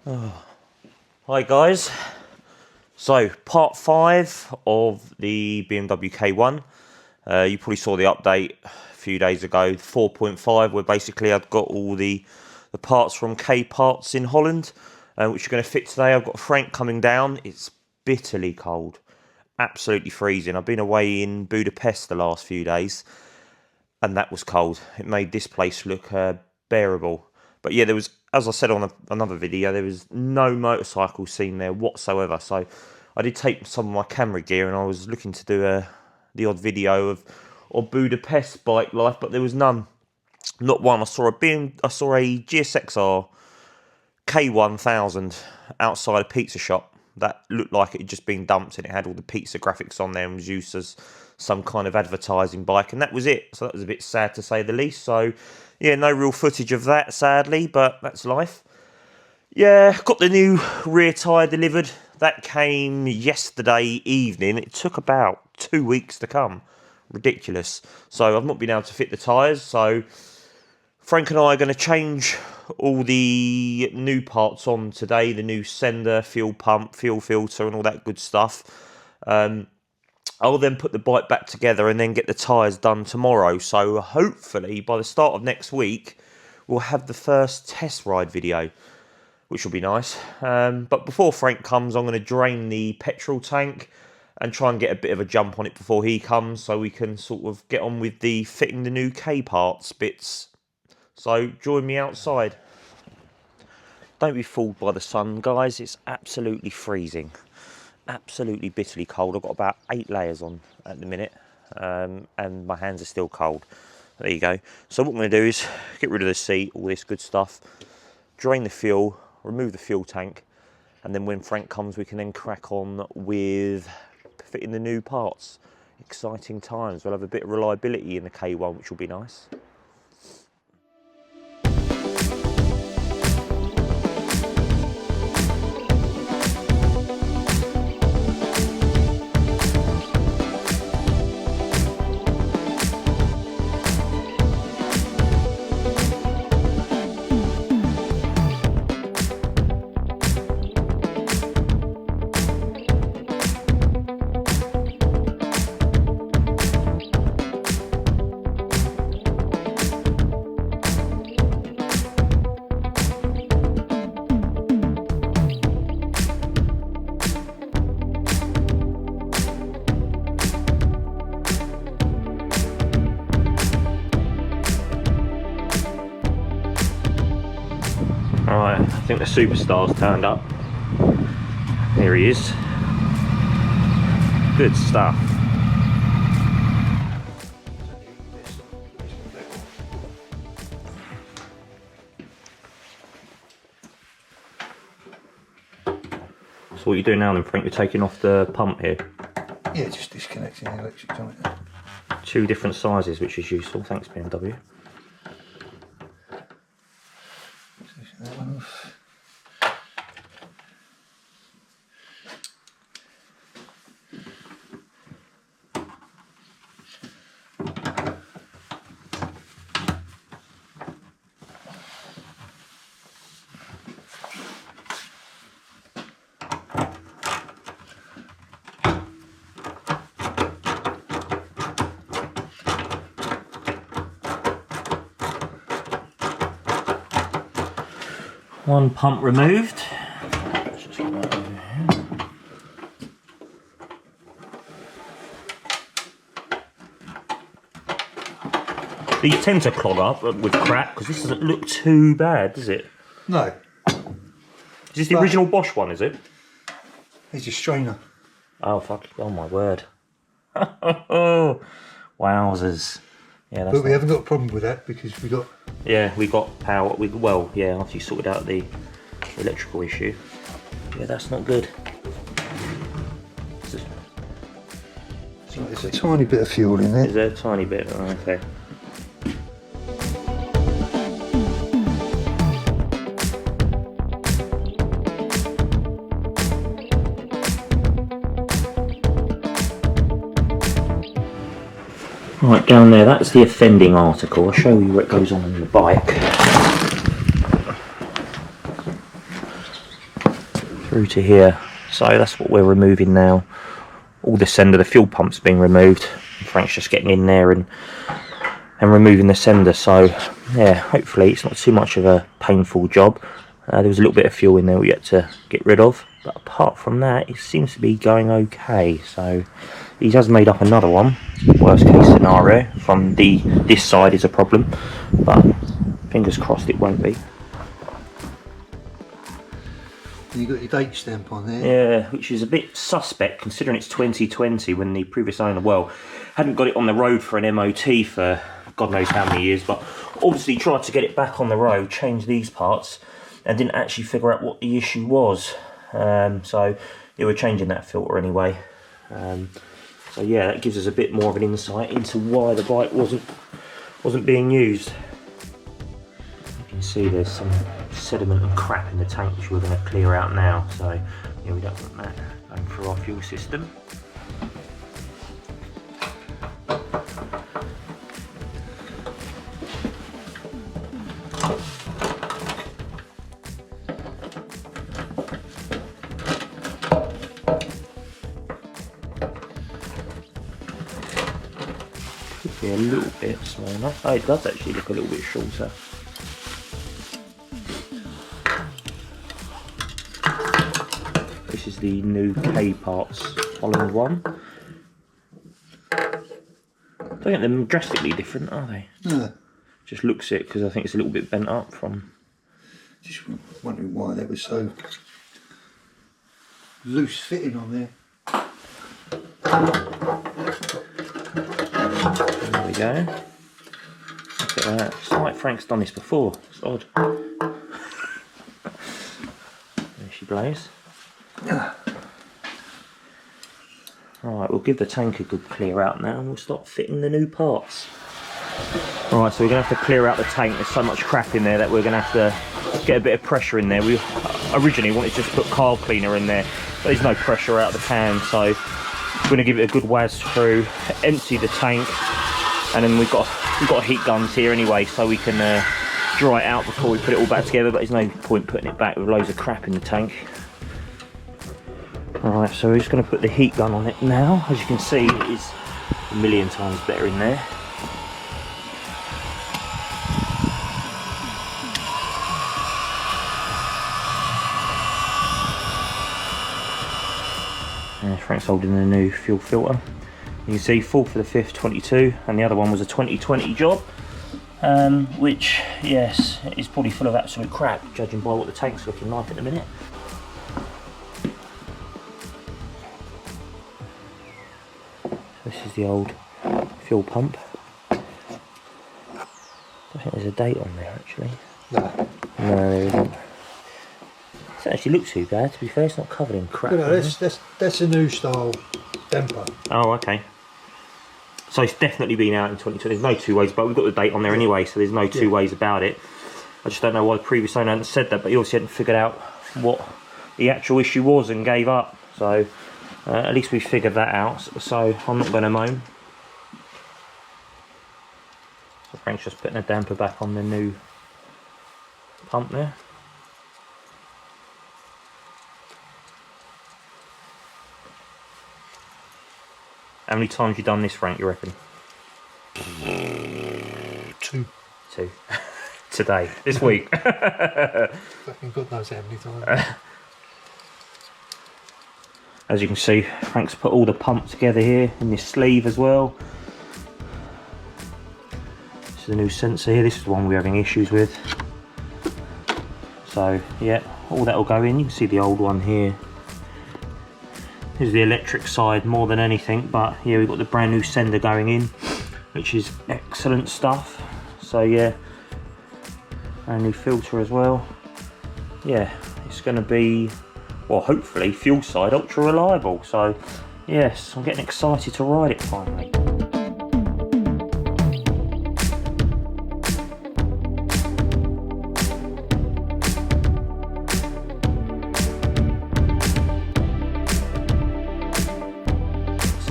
Hi guys, so part 5 of the BMW K1. You probably saw the update a few days ago, 4.5, where basically I've got all the parts from K Parts in Holland, which are going to fit today. I've got Frank coming down. It's bitterly cold, absolutely freezing. I've been away in Budapest the last few days, and that was cold. It made this place look bearable. But yeah, there was, as I said on another video, there was no motorcycle seen there whatsoever. So I did take some of my camera gear, and I was looking to do the odd video of Budapest bike life, but there was none. Not one. I saw a GSXR K1000 outside a pizza shop that looked like it had just been dumped, and it had all the pizza graphics on there and was used as some kind of advertising bike, and that was it. So that was a bit sad to say the least. So yeah, no real footage of that, sadly, but that's life. Yeah, got the new rear tyre delivered. That came yesterday evening. It took about 2 weeks to come. Ridiculous. So I've not been able to fit the tyres. So Frank and I are going to change all the new parts on today. The new sender, fuel pump, fuel filter and all that good stuff. I'll then put the bike back together and then get the tyres done tomorrow. So hopefully by the start of next week, we'll have the first test ride video, which will be nice. But before Frank comes, I'm going to drain the petrol tank and try and get a bit of a jump on it before he comes, so we can sort of get on with the fitting the new K parts bits. So join me outside. Don't be fooled by the sun, guys. It's absolutely freezing. Absolutely bitterly cold. I've got about 8 layers on at the minute, and my hands are still cold. There you go. So what I'm going to do is get rid of the seat, all this good stuff, drain the fuel, remove the fuel tank, and then when Frank comes we can then crack on with fitting the new parts. Exciting times. We'll have a bit of reliability in the K1, which will be nice. Alright, I think the superstar's turned up. Here he is. Good stuff. So what are you doing now then, Frank? You're taking off the pump here? Yeah, just disconnecting the electrics on it. 2 different sizes, which is useful. Thanks, BMW. That one off. One pump removed. Let's just get that over here. These tend to clog up with crap, because this doesn't look too bad, does it? No. Is this the original Bosch one, is it? It's a strainer. Oh, fuck. Oh, my word. Oh, wowzers. Yeah, that's But we haven't got a problem with that because we got... Yeah, we got power. Well, yeah, after you sorted out the electrical issue. Yeah, that's not good. There's a tiny bit of fuel in there. Is there a tiny bit? Oh, okay. Right, down there, that's the offending article. I'll show you what goes on in the bike. through to here. So that's what we're removing now. All this end of the fuel pump's being removed. Frank's just getting in there and removing the sender. So yeah, hopefully it's not too much of a painful job. There was a little bit of fuel in there we had to get rid of, but apart from that it seems to be going okay. So he has made up another one, worst case scenario, from this side is a problem, but fingers crossed it won't be. You got your date stamp on there. Yeah, which is a bit suspect considering it's 2020 when the previous owner, well, hadn't got it on the road for an MOT for God knows how many years, but obviously tried to get it back on the road, change these parts, and didn't actually figure out what the issue was. So yeah, we're changing that filter anyway. So yeah, that gives us a bit more of an insight into why the bike wasn't being used. You can see there's some sediment and crap in the tank which we're going to clear out now. So yeah, we don't want that going through our fuel system. Be a little bit smaller. Oh, it does actually look a little bit shorter. This is the new K parts Holland one. Don't think they're drastically different, are they? No. Just looks it because I think it's a little bit bent up from. Just wondering why they were so loose fitting on there. There we go. Look at that. It's like Frank's done this before. It's odd. There she blows. Alright, we'll give the tank a good clear out now and we'll start fitting the new parts. Alright, so we're going to have to clear out the tank. There's so much crap in there that we're going to have to get a bit of pressure in there. We originally wanted to just put carb cleaner in there, but there's no pressure out of the can, so we're going to give it a good whiz through, empty the tank, and then we've got heat guns here anyway, so we can dry it out before we put it all back together, but there's no point putting it back with loads of crap in the tank. Alright, so we're just going to put the heat gun on it now. As you can see, it is a million times better in there. And Frank's holding the new fuel filter. You can see 4 for the 5th, 22, and the other one was a 2020 job, which, yes, is probably full of absolute crap, judging by what the tank's looking like at the minute. This is the old fuel pump. I think there's a date on there actually. No. No, there isn't. It actually looks too bad, to be fair. It's not covered in crap. No, that's a new style damper. Oh, okay. So it's definitely been out in 2020. There's no two ways, but we've got the date on there anyway, so there's no two ways about it. I just don't know why the previous owner hadn't said that, but he obviously hadn't figured out what the actual issue was and gave up. So at least we figured that out, so I'm not going to moan. So Frank's just putting a damper back on the new pump there. How many times you done this, Frank, you reckon? 2. 2. Today, this week. Fucking God knows how many times. As you can see, Frank's put all the pump together here in this sleeve as well. This is the new sensor here. This is the one we're having issues with. So yeah, all that will go in. You can see the old one here. This is the electric side more than anything, but yeah, we've got the brand new sender going in, which is excellent stuff. So yeah, brand new filter as well. Yeah, it's going to be, well, hopefully fuel side ultra reliable. So yes, I'm getting excited to ride it finally.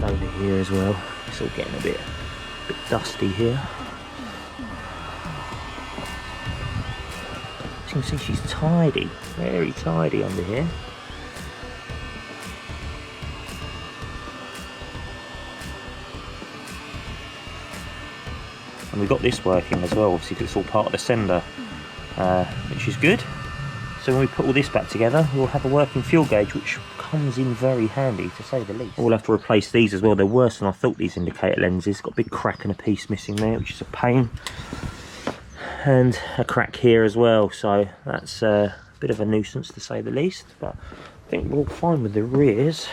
Over here as well, it's all getting a bit dusty here. As you can see, she's tidy, very tidy under here. And we've got this working as well, obviously, 'cause it's all part of the sender, which is good. So when we put all this back together, we'll have a working fuel gauge, which comes in very handy, to say the least. We'll have to replace these as well. They're worse than I thought, these indicator lenses. Got a big crack and a piece missing there, which is a pain. And a crack here as well, so that's a bit of a nuisance, to say the least. But I think we're all fine with the rears.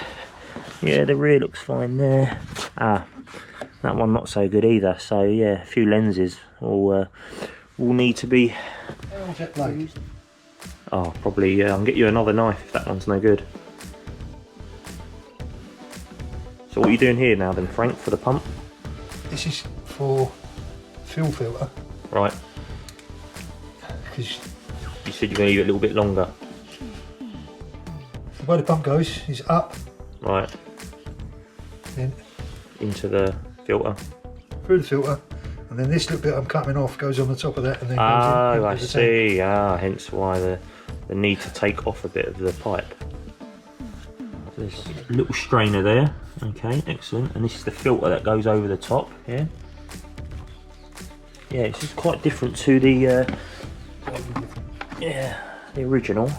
Yeah, the rear looks fine there. That one not so good either. So yeah, a few lenses will need to be used. Oh, probably, yeah. I'll get you another knife if that one's no good. So what are you doing here now then, Frank, for the pump? This is for fuel filter. Right. Because you said you're going to leave it a little bit longer. The way the pump goes is up. Right. Then into the filter. Through the filter. And then this little bit I'm cutting off goes on the top of that and then goes in. I see. Hence why the need to take off a bit of the pipe. There's a little strainer there. Okay, excellent. And this is the filter that goes over the top here. Yeah, this is quite different to the the original.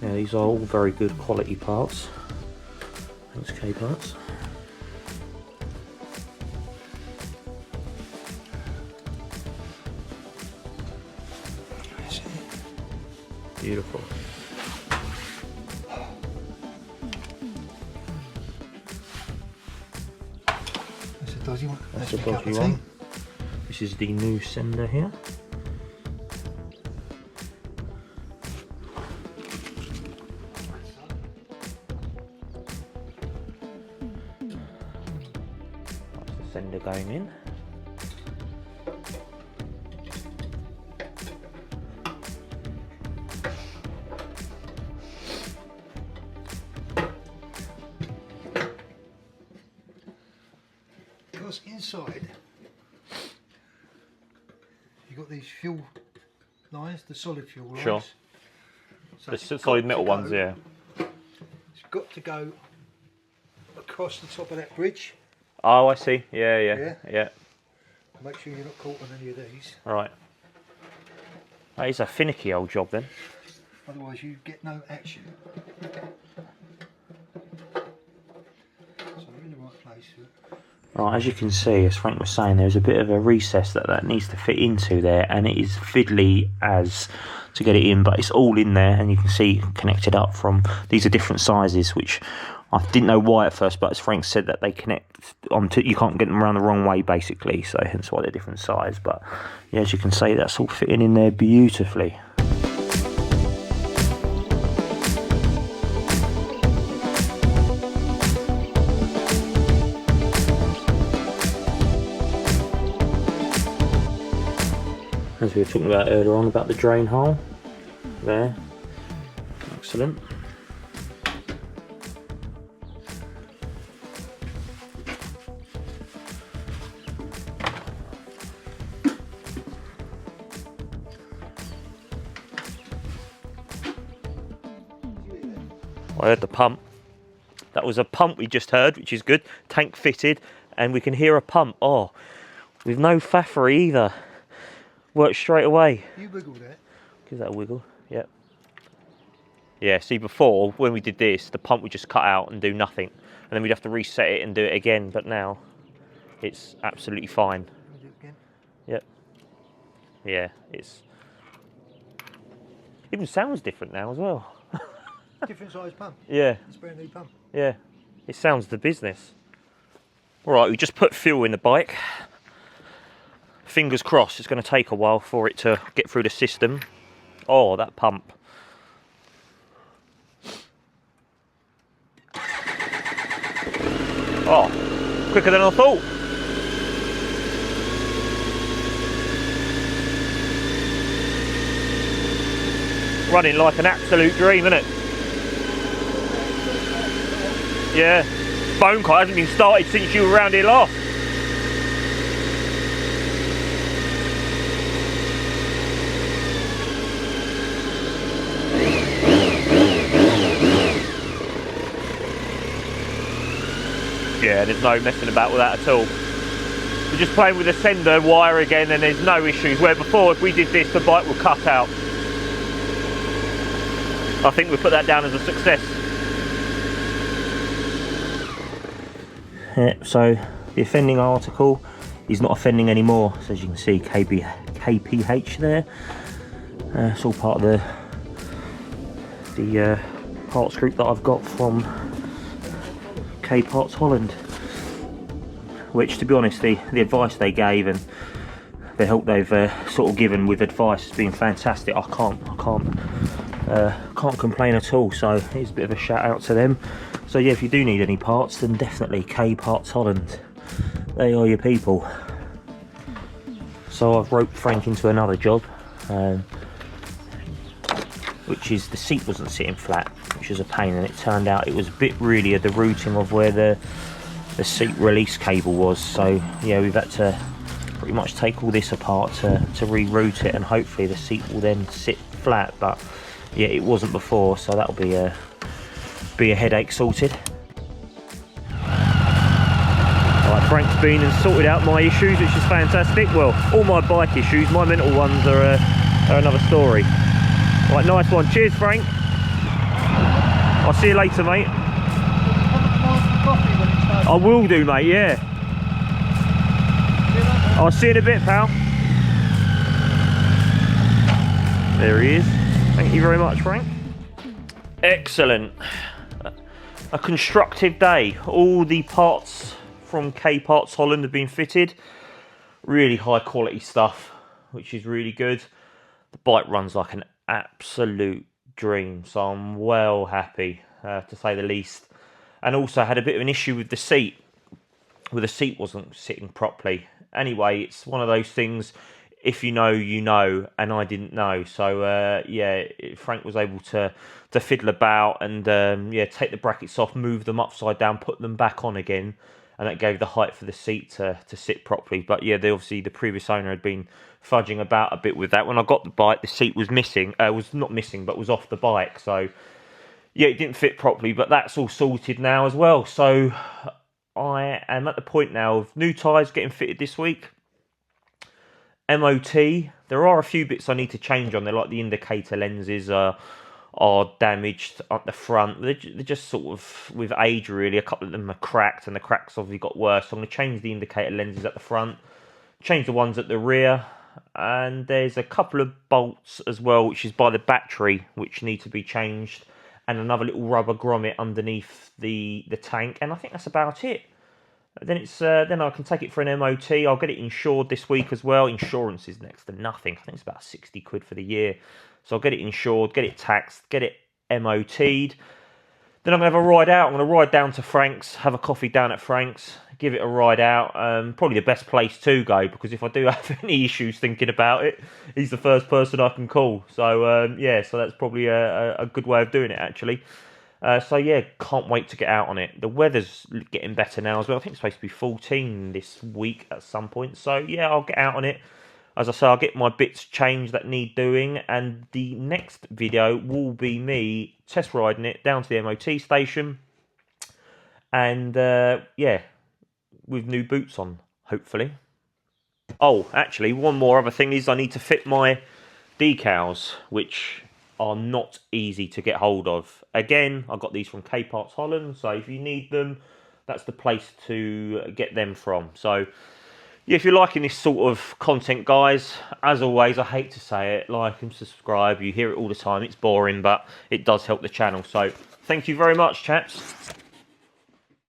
Yeah, these are all very good quality parts. Thanks, K parts. Beautiful. That's a dodgy one. That's a dodgy one. This is the new sender here. That's the sender going in. Because inside you've got these fuel lines, the solid fuel lines. Sure. So The solid metal ones, yeah. It's got to go across the top of that bridge. Oh, I see. Yeah. Make sure you're not caught on any of these. Right. That is a finicky old job then. Otherwise you get no action. So we're in the right place. Right, as you can see, as Frank was saying, there's a bit of a recess that needs to fit into there, and it is fiddly as to get it in, but it's all in there, and you can see connected up from, these are different sizes, which I didn't know why at first, but as Frank said, that they connect onto, you can't get them around the wrong way basically, so hence why they're different size. But yeah, as you can see, that's all fitting in there beautifully. As we were talking about earlier on, about the drain hole there. Excellent. I heard the pump. That was a pump we just heard, which is good. Tank fitted, and we can hear a pump. Oh, with no faffery either. Worked straight away. You wiggled it. Give that a wiggle. Yep. Yeah, see, before, when we did this, the pump would just cut out and do nothing. And then we'd have to reset it and do it again. But now, it's absolutely fine. Do it again. Yep. Yeah, it's... even sounds different now as well. Different size pump. Yeah. It's a brand new pump. Yeah. It sounds the business. Alright, we just put fuel in the bike. Fingers crossed, it's going to take a while for it to get through the system. Oh, that pump. Oh, quicker than I thought. Running like an absolute dream, isn't it? Yeah. Phone call hasn't been started since you were around here last. Yeah, there's no messing about with that at all. We're just playing with the sender wire again, and there's no issues, where before if we did this the bike would cut out. I think we put that down as a success. Yeah, so the offending article is not offending anymore. So as you can see, KPH there. It's all part of the parts group that I've got from K Parts Holland. Which, to be honest, the advice they gave and the help they've sort of given with advice has been fantastic. I can't complain at all. So here's a bit of a shout out to them. So yeah, if you do need any parts, then definitely K Parts Holland. They are your people. So I've roped Frank into another job, which is the seat wasn't sitting flat, which was a pain, and it turned out it was a bit really of the routing of where the seat release cable was. So yeah, we've had to pretty much take all this apart to reroute it, and hopefully the seat will then sit flat. But yeah, it wasn't before, so that'll be a headache sorted. Right, Frank's been and sorted out my issues, which is fantastic. Well, all my bike issues, my mental ones are another story. Right, nice one. Cheers, Frank. I'll see you later, mate. I will do, mate, yeah. I'll see you in a bit, pal. There he is. Thank you very much, Frank. Excellent. A constructive day. All the parts from K Parts Holland have been fitted. Really high quality stuff, which is really good. The bike runs like an absolute dream, so I'm well happy, to say the least. And also had a bit of an issue with the seat. Well, the seat wasn't sitting properly. Anyway, it's one of those things, if you know, you know, and I didn't know. So yeah, Frank was able to fiddle about and yeah, take the brackets off, move them upside down, put them back on again, and that gave the height for the seat to sit properly. But yeah, obviously the previous owner had been fudging about a bit with that. When I got the bike, the seat was missing, was not missing, but was off the bike. So yeah, it didn't fit properly, but that's all sorted now as well. So I am at the point now of new tyres getting fitted this week. MOT, there are a few bits I need to change on there, like the indicator lenses are damaged at the front. They're just sort of with age really. A couple of them are cracked, and the cracks obviously got worse. So I'm going to change the indicator lenses at the front, change the ones at the rear, and there's a couple of bolts as well, which is by the battery, which need to be changed, and another little rubber grommet underneath the tank, and I think that's about it. Then it's then I can take it for an MOT. I'll get it insured this week as well. Insurance is next to nothing. I think it's about 60 quid for the year. So I'll get it insured, get it taxed, get it MOT'd. Then I'm going to have a ride out. I'm going to ride down to Frank's, have a coffee down at Frank's, give it a ride out. Probably the best place to go, because if I do have any issues thinking about it, he's the first person I can call. So yeah, so that's probably a good way of doing it, actually. So yeah, can't wait to get out on it. The weather's getting better now as well. I think it's supposed to be 14 this week at some point. So yeah, I'll get out on it. As I say, I'll get my bits changed that need doing, and the next video will be me test riding it down to the MOT station, and yeah, with new boots on, hopefully. Oh, actually, one more other thing is I need to fit my decals, which are not easy to get hold of. Again, I got these from K Parts Holland, so if you need them, that's the place to get them from. So yeah, if you're liking this sort of content, guys, as always, I hate to say it, like and subscribe. You hear it all the time. It's boring, but it does help the channel. So thank you very much, chaps.